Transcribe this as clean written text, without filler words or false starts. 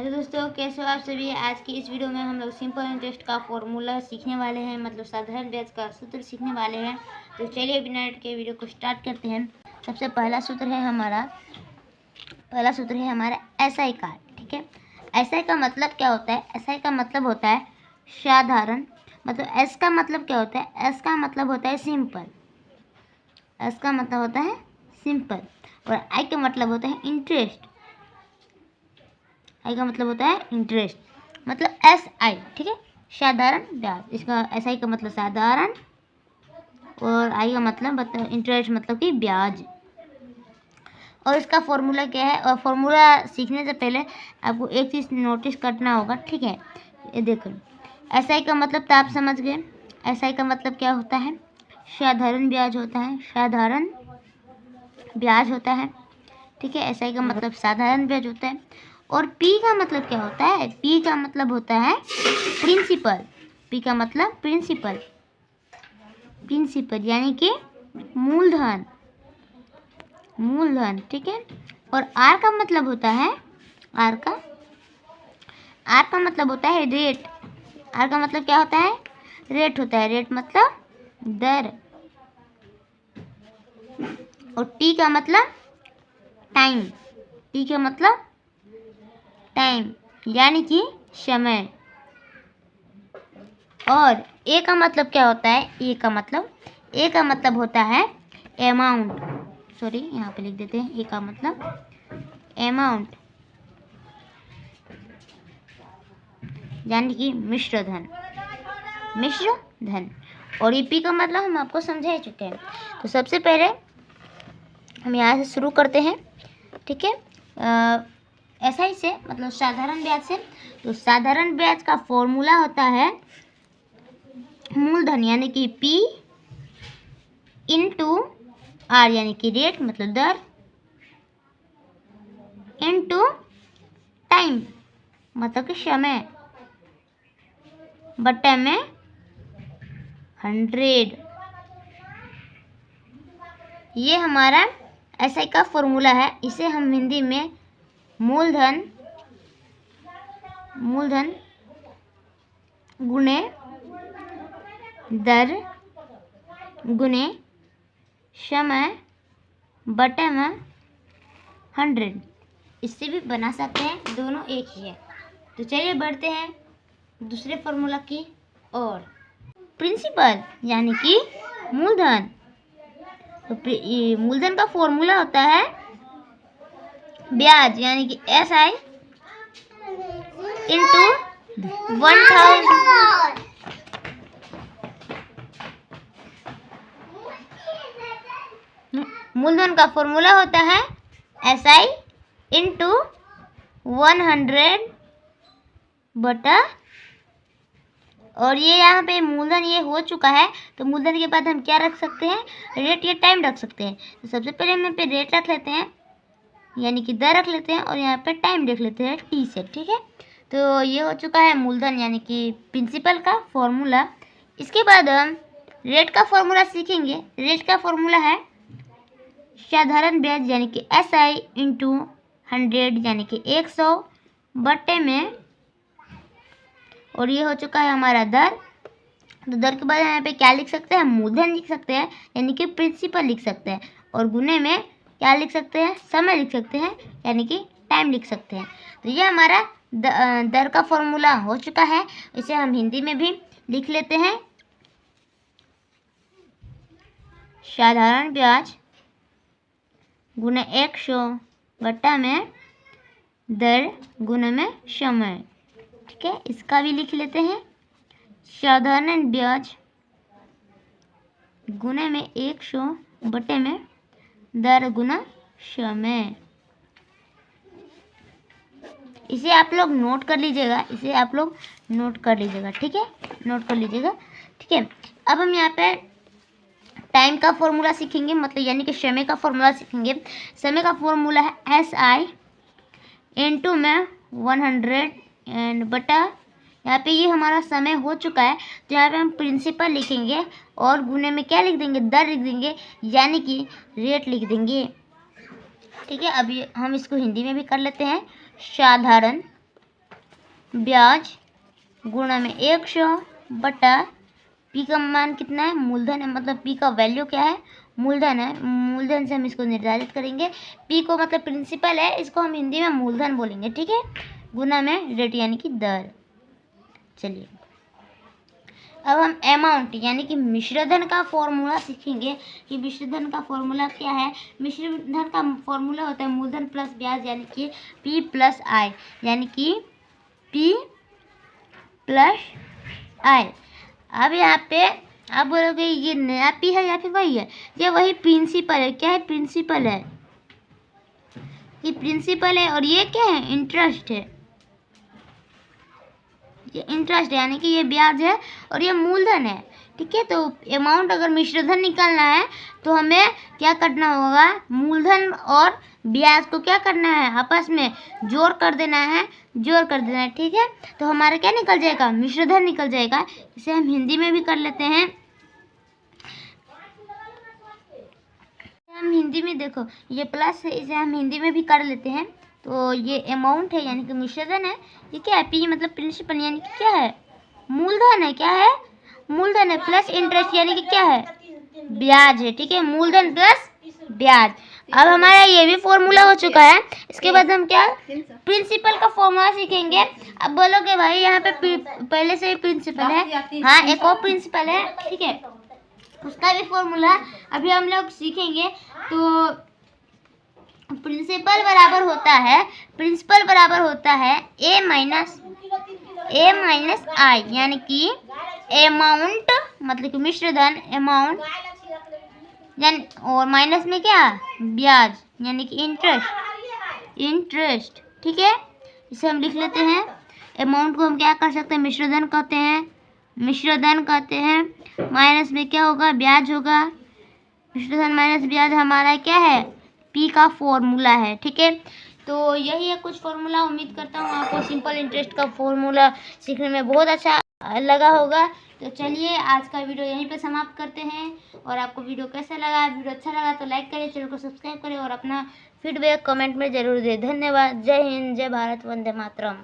Hello दोस्तों, कैसे हो आप सभी। आज की इस वीडियो में हम लोग सिंपल इंटरेस्ट का फॉर्मूला सीखने वाले हैं, मतलब साधारण ब्याज का सूत्र सीखने वाले हैं। तो चलिए बिना लेट के वीडियो को स्टार्ट करते हैं। सबसे पहला सूत्र है हमारा SI का। ठीक है, SI का मतलब क्या होता है? SI का मतलब होता है साधारण। मतलब S का मतलब क्या होता है? S का मतलब होता है सिंपल। S का मतलब होता है सिंपल और I का मतलब होता है इंटरेस्ट। आई का मतलब होता है इंटरेस्ट, मतलब SI। ठीक है, साधारण ब्याज। इसका SI का मतलब साधारण और आई का मतलब इंटरेस्ट, मतलब कि ब्याज। और इसका फॉर्मूला क्या है? और फॉर्मूला सीखने से पहले आपको एक चीज़ नोटिस करना होगा। ठीक है, ये देखो, SI का मतलब तो आप समझ गए। SI का मतलब क्या होता है? साधारण ब्याज होता है, साधारण ब्याज होता है। ठीक है, SI का मतलब साधारण ब्याज होता है। और P का मतलब क्या होता है? P का मतलब होता है प्रिंसिपल। P का मतलब प्रिंसिपल, यानी कि मूलधन। ठीक है। और R का मतलब होता है R का मतलब होता है रेट। R का मतलब क्या होता है? रेट होता है। रेट मतलब दर। और T का मतलब टाइम। T का मतलब टाइम, यानी कि समय। और A का मतलब क्या होता है? A का मतलब होता है अमाउंट। सॉरी, यहाँ पे लिख देते हैं। A का मतलब अमाउंट, यानी कि मिश्र धन। और ये P का मतलब हम आपको समझा चुके हैं। तो सबसे पहले हम यहाँ से शुरू करते हैं। ठीक है, SI से मतलब साधारण ब्याज से। तो साधारण ब्याज का फॉर्मूला होता है मूलधन, यानी कि P इंटू R, यानी कि रेट मतलब दर, इंटू टाइम मतलब कि समय, बटे में 100। ये हमारा SI का फॉर्मूला है। इसे हम हिंदी में मूलधन गुणे दर गुणे समय बटे में 100, इससे भी बना सकते हैं। दोनों एक ही है। तो चलिए बढ़ते हैं दूसरे फॉर्मूला की ओर। प्रिंसिपल यानी कि मूलधन। तो मूलधन का फॉर्मूला होता है ब्याज, यानी कि SI इंटू 1000। मूलधन का फॉर्मूला होता है SI इंटू 100 बटा। और ये यहाँ पे मूलधन ये हो चुका है। तो मूलधन के बाद हम क्या रख सकते हैं? रेट या टाइम रख सकते हैं। तो सबसे पहले हम यहाँ पे रेट रख लेते हैं, यानी कि दर रख लेते हैं, और यहाँ पे टाइम देख लेते हैं T से। ठीक है, तो ये हो चुका है मूलधन यानी कि प्रिंसिपल का फॉर्मूला। इसके बाद हम रेट का फॉर्मूला सीखेंगे। रेट का फॉर्मूला है साधारण ब्याज, यानी कि SI इंटू 100, यानी कि 100 बटे में। और ये हो चुका है हमारा दर। तो दर के बाद यहाँ पे क्या लिख सकते हैं? मूलधन लिख सकते हैं, यानी कि प्रिंसिपल लिख सकते हैं। और गुने में क्या लिख सकते हैं? समय लिख सकते हैं, यानी कि टाइम लिख सकते हैं। तो ये हमारा दर का फॉर्मूला हो चुका है। इसे हम हिंदी में भी लिख लेते हैं। साधारण ब्याज गुने 100 बटा में दर गुने में समय। ठीक है, इसका भी लिख लेते हैं। साधारण ब्याज गुने में 100 बटे में दर गुना समय। इसे आप लोग नोट कर लीजिएगा। ठीक है, नोट कर लीजिएगा। ठीक है, अब हम यहाँ पे टाइम का फॉर्मूला सीखेंगे, मतलब यानी कि समय का फॉर्मूला सीखेंगे। समय का फॉर्मूला है SI इंटू में 100 एंड बटा। यहाँ पे ये हमारा समय हो चुका है, तो यहाँ पे हम प्रिंसिपल लिखेंगे और गुने में क्या लिख देंगे? दर लिख देंगे, यानी कि रेट लिख देंगे। ठीक है, अभी हम इसको हिंदी में भी कर लेते हैं। साधारण ब्याज गुणा में 100 बटा पी का मान कितना है, मूलधन है, मतलब पी का वैल्यू क्या है, मूलधन है। मूलधन से हम इसको निर्धारित करेंगे। पी को मतलब प्रिंसिपल है, इसको हम हिंदी में मूलधन बोलेंगे, ठीक है। गुना में रेट यानी कि दर। चलिए अब हम अमाउंट यानी कि मिश्रधन का फॉर्मूला सीखेंगे कि मिश्रधन का फॉर्मूला क्या है। मिश्रधन का फॉर्मूला होता है मूलधन प्लस ब्याज यानी कि पी प्लस आई, यानी कि पी प्लस आई। अब यहाँ पे आप बोलोगे ये नया पी है या फिर वही है, ये वही प्रिंसिपल है। क्या है, प्रिंसिपल है, ये प्रिंसिपल है। और ये क्या है, इंटरेस्ट है, ये इंटरेस्ट है यानी कि ये ब्याज है और ये मूलधन है, ठीक है। तो अमाउंट अगर मिश्रधन निकालना है तो हमें क्या करना होगा, मूलधन और ब्याज को क्या करना है, आपस में जोड़ कर देना है, ठीक है। तो हमारा क्या निकल जाएगा, मिश्रधन निकल जाएगा। इसे हम हिंदी में भी कर लेते हैं। हम हिंदी में देखो ये प्लस है, इसे हम हिंदी में भी कर लेते हैं। तो ये अमाउंट है यानी कि मिश्रधन है। ये क्या है, पी मतलब प्रिंसिपल यानी कि क्या है, मूलधन है, क्या है, मूलधन है, प्लस इंटरेस्ट यानी कि क्या है, ब्याज है, ठीक है। मूलधन प्लस ब्याज। अब हमारा ये भी फॉर्मूला हो चुका है। इसके बाद हम क्या, प्रिंसिपल का फॉर्मूला सीखेंगे। अब बोलोगे भाई यहाँ पे पहले से ही प्रिंसिपल है, हाँ एक और प्रिंसिपल है, ठीक है, उसका भी फॉर्मूला अभी हम लोग सीखेंगे। तो प्रिंसिपल बराबर होता है ए माइनस आई, यानी कि अमाउंट मतलब कि मिश्रधन अमाउंट यानी, और माइनस में क्या, ब्याज यानी कि इंटरेस्ट, ठीक है। इसे हम लिख लेते हैं। अमाउंट को हम क्या कर सकते हैं, मिश्रधन कहते हैं। माइनस में क्या होगा, ब्याज होगा। मिश्रधन माइनस ब्याज हमारा क्या है, पी का फॉर्मूला है, ठीक है। तो यही है कुछ फॉर्मूला। उम्मीद करता हूँ आपको सिंपल इंटरेस्ट का फॉर्मूला सीखने में बहुत अच्छा लगा होगा। तो चलिए आज का वीडियो यहीं पे समाप्त करते हैं। और आपको वीडियो कैसा लगा, वीडियो अच्छा लगा तो लाइक करें, चैनल को सब्सक्राइब करें और अपना फीडबैक कमेंट में ज़रूर दें। धन्यवाद। जय हिंद, जय भारत, वंदे मातरम।